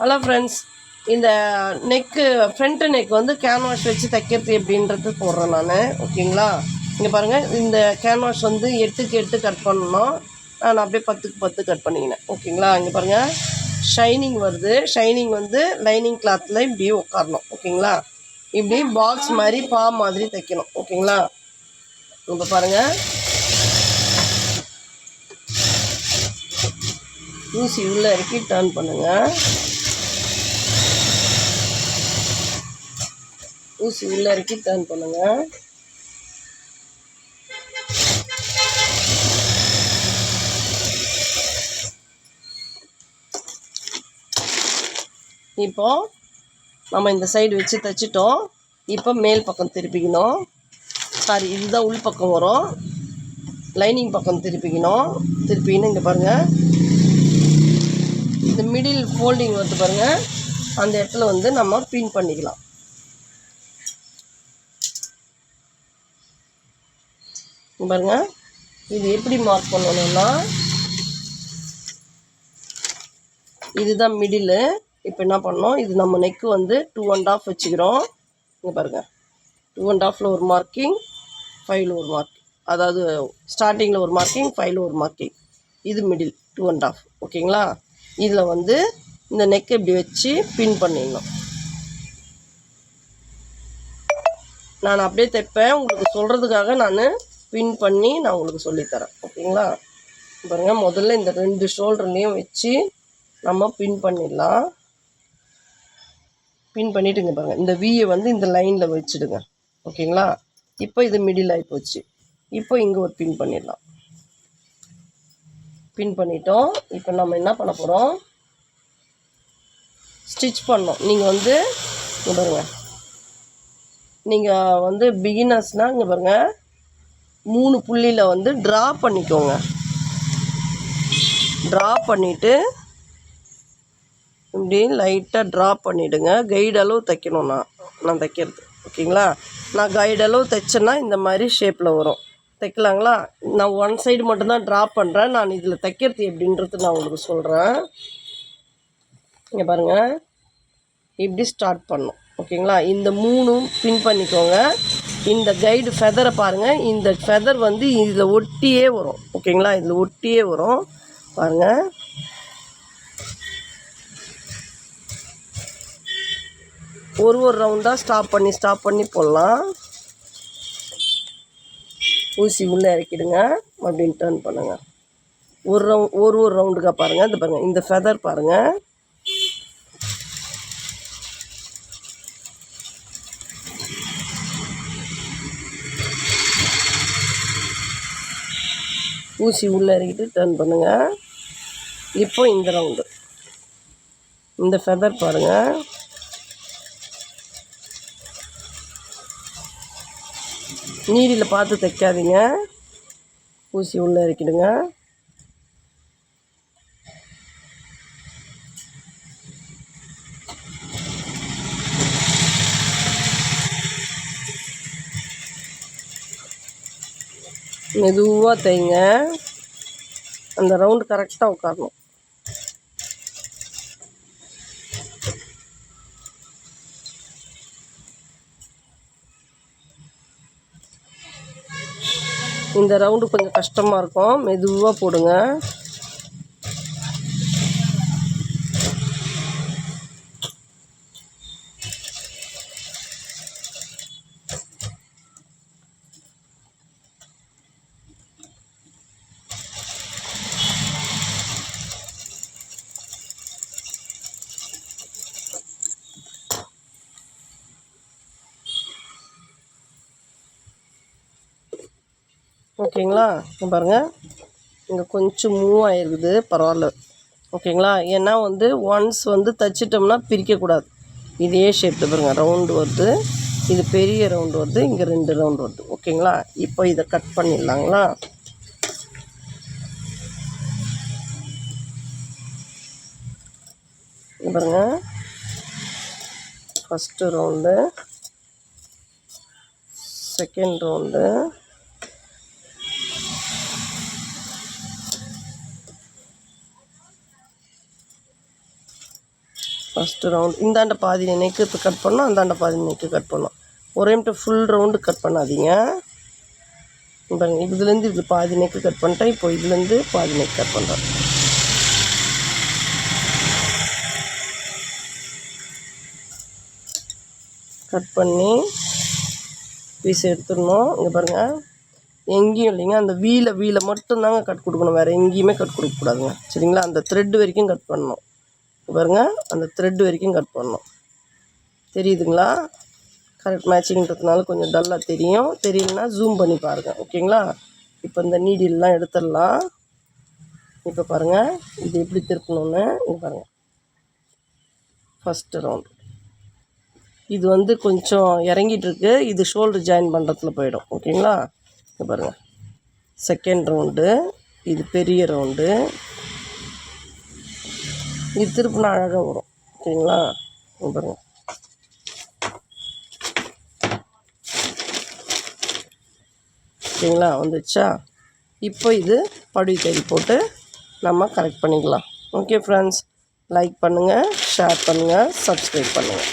Hello friends, இந்த neck front neck வந்து canvas வச்சு தைக்கிறது எப்படின்றது போடுறேன் நான். ஓகேங்களா? இங்கே பாருங்கள், இந்த கேன்வாஷ் வந்து 8க்கு 8 கட் பண்ணணும். நான் அப்படியே 10க்கு 10 கட் பண்ணிக்கினேன். ஓகேங்களா? இங்கே பாருங்கள், ஷைனிங் வருது. ஷைனிங் வந்து லைனிங் கிளாத்தில் இப்படி உட்காரணும். ஓகேங்களா? இப்படி பாக்ஸ் மாதிரி மாதிரி தைக்கணும். ஓகேங்களா? இப்போ பாருங்கள், ஊசி உள்ளே இறக்கி டர்ன் பண்ணுங்கள். ஊசி உள்ளே இறக்கி டர்ன் பண்ணுங்கள். இப்போ நம்ம இந்த சைடு வச்சு தைச்சிட்டோம். இப்போ மேல் பக்கம் திருப்பிக்கணும். சாரி, இதுதான் உள் பக்கம் வரும். லைனிங் பக்கம் திருப்பிக்கணும். இங்கே பாருங்கள், இந்த மிடில் ஃபோல்டிங் வந்து பாருங்கள், அந்த இடத்துல வந்து நம்ம பின் பண்ணிக்கலாம். பாருங்கள், இது எப்படி மார்க் பண்ணணும்னா, இதுதான் மிடில். இப்போ என்ன பண்ணோம், இது நம்ம நெக்கு வந்து 2 1/2 வச்சுக்கிறோம். இங்கே பாருங்கள், 2 1/2 ஒரு மார்க்கிங், 5 ஒரு மார்க்கிங். அதாவது ஸ்டார்டிங்கில் ஒரு மார்க்கிங், 5 ஒரு மார்க்கிங். இது மிடில் 2 1/2. ஓகேங்களா? இதில் வந்து இந்த நெக்கை இப்படி வச்சு பின் பண்ணிடணும். நான் அப்படியே தைப்பேன், உங்களுக்கு சொல்கிறதுக்காக நான் பின் பண்ணி நான் உங்களுக்கு சொல்லித்தரேன். ஓகேங்களா? பாருங்கள், முதல்ல இந்த 2 ஷோல்டர்லேயும் வச்சு நம்ம பின் பண்ணிடலாம். பின் பண்ணிவிட்டுங்க பாருங்கள், இந்த வியை வந்து இந்த லைனில் வச்சுடுங்க. ஓகேங்களா? இப்போ இது மிடில் ஆகி போச்சு. இப்போ இங்கே ஒரு பின் பண்ணிடலாம். பின் பண்ணிட்டோம். இப்போ நம்ம என்ன பண்ண போகிறோம், ஸ்டிச் பண்ணோம். நீங்கள் வந்து இங்கே பாருங்கள், நீங்கள் வந்து பிகினர்ஸ்னால் இங்கே பாருங்கள், 3 புள்ளியில் வந்து ட்ரா பண்ணிக்கோங்க. ட்ரா பண்ணிவிட்டு இப்படி லைட்டாக ட்ரா பண்ணிவிடுங்க. கைடு அளவு தைக்கணும். நான் தைக்கிறது. ஓகேங்களா? நான் கைடு அளவு தைச்சேன்னா இந்த மாதிரி ஷேப்பில் வரும். தைக்கலாங்களா? நான் ஒன் சைடு மட்டும்தான் ட்ரா பண்ணுறேன். நான் இதில் தைக்கிறது எப்படின்றது நான் உங்களுக்கு சொல்கிறேன். இங்கே பாருங்கள், இப்படி ஸ்டார்ட் பண்ணணும். ஓகேங்களா? இந்த 3ம் பின் பண்ணிக்கோங்க. இந்த கைடு ஃபெதரை பாருங்கள், இந்த ஃபெதர் வந்து இதில் ஒட்டியே வரும். ஓகேங்களா? இதில் ஒட்டியே வரும் பாருங்கள். ஒரு ரவுண்டாக ஸ்டாப் பண்ணி போடலாம். ஊசி உள்ளே இறக்கிடுங்க, அப்படின்னு டர்ன் பண்ணுங்கள். ஒரு ரவுண்டுக்காக பாருங்கள். இது பாருங்கள், இந்த ஃபெதர் பாருங்கள். ஊசி உள்ளே இறக்கிட்டு டர்ன் பண்ணுங்கள். இப்போ இந்த ரவுண்டு, இந்த ஃபெதர் பாருங்கள். நீடியில் பார்த்து தைக்காதீங்க. ஊசி உள்ளே இறக்கிடுங்க. மெதுவாக தைங்க. அந்த ரவுண்டு கரெக்டாக உட்காரணும். இந்த ரவுண்டு கொஞ்சம் கஷ்டமாக இருக்கும், மெதுவாக போடுங்க. ஓகேங்களா? இங்கே பாருங்கள், இங்கே கொஞ்சம் மூவ் ஆகிருக்குது, பரவாயில்ல. ஓகேங்களா? ஏன்னா வந்து ஒன்ஸ் வந்து தைச்சிட்டோம்னா பிரிக்கக்கூடாது. இதே ஷேப் பாருங்கள், ரவுண்டு வருது. இது பெரிய ரவுண்டு வருது, இங்கே 2 ரவுண்டு வருது. ஓகேங்களா? இப்போ இதை கட் பண்ணிடலாங்களா? பாருங்கள், first round, second round, first round இந்தாண்ட பாதி நெக்கு கட் பண்ணோம், அந்தாண்ட பாதி நெக்கு கட் பண்ணோம். ஒரே மட்டும் ஃபுல் ரவுண்டு கட் பண்ணாதீங்க. பாருங்க, இதுலேருந்து இது பாதி நெக்கு கட் பண்ணிட்டேன். இப்போ இதுலேருந்து பாதி நெக் கட் பண்ணுறேன். கட் பண்ணி பீஸ் எடுத்துடணும். இங்கே பாருங்கள், எங்கேயும் இல்லைங்க, அந்த வீலை மட்டும்தாங்க கட் கொடுக்கணும், வேறு எங்கேயுமே கட் கொடுக்கக்கூடாதுங்க. சரிங்களா? அந்த த்ரெட்டு வரைக்கும் கட் பண்ணணும். பாருங்கள், அந்த த்ரெட்டு வரைக்கும் கட் பண்ணணும். தெரியுதுங்களா? கரெக்ட் மேட்சிங்கிறதுனால கொஞ்சம் டல்லாக தெரியும். தெரியலனா ஜூம் பண்ணி பாருங்கள். ஓகேங்களா? இப்போ இந்த நீடில்லாம் எடுத்துடலாம். இப்போ பாருங்கள், இது எப்படி திருப்பணுன்னு இங்கே பாருங்கள். ஃபஸ்ட்டு ரவுண்டு இது வந்து கொஞ்சம் இறங்கிட்டுருக்கு. இது ஷோல்டர் ஜாயின் பண்ணுறதுல போயிடும். ஓகேங்களா? இங்கே பாருங்கள், செகண்ட் ரவுண்டு, இது பெரிய ரவுண்டு. இது திருப்பினா அழகாக வரும். ஓகேங்களா? இங்கே பாருங்கள், ஓகேங்களா? வந்துச்சா? இப்போ இது படுவி தேடி போட்டு நம்ம கரெக்ட் பண்ணிக்கலாம். ஓகே ஃப்ரெண்ட்ஸ், லைக் பண்ணுங்கள், ஷேர் பண்ணுங்கள், சப்ஸ்கிரைப் பண்ணுங்கள்.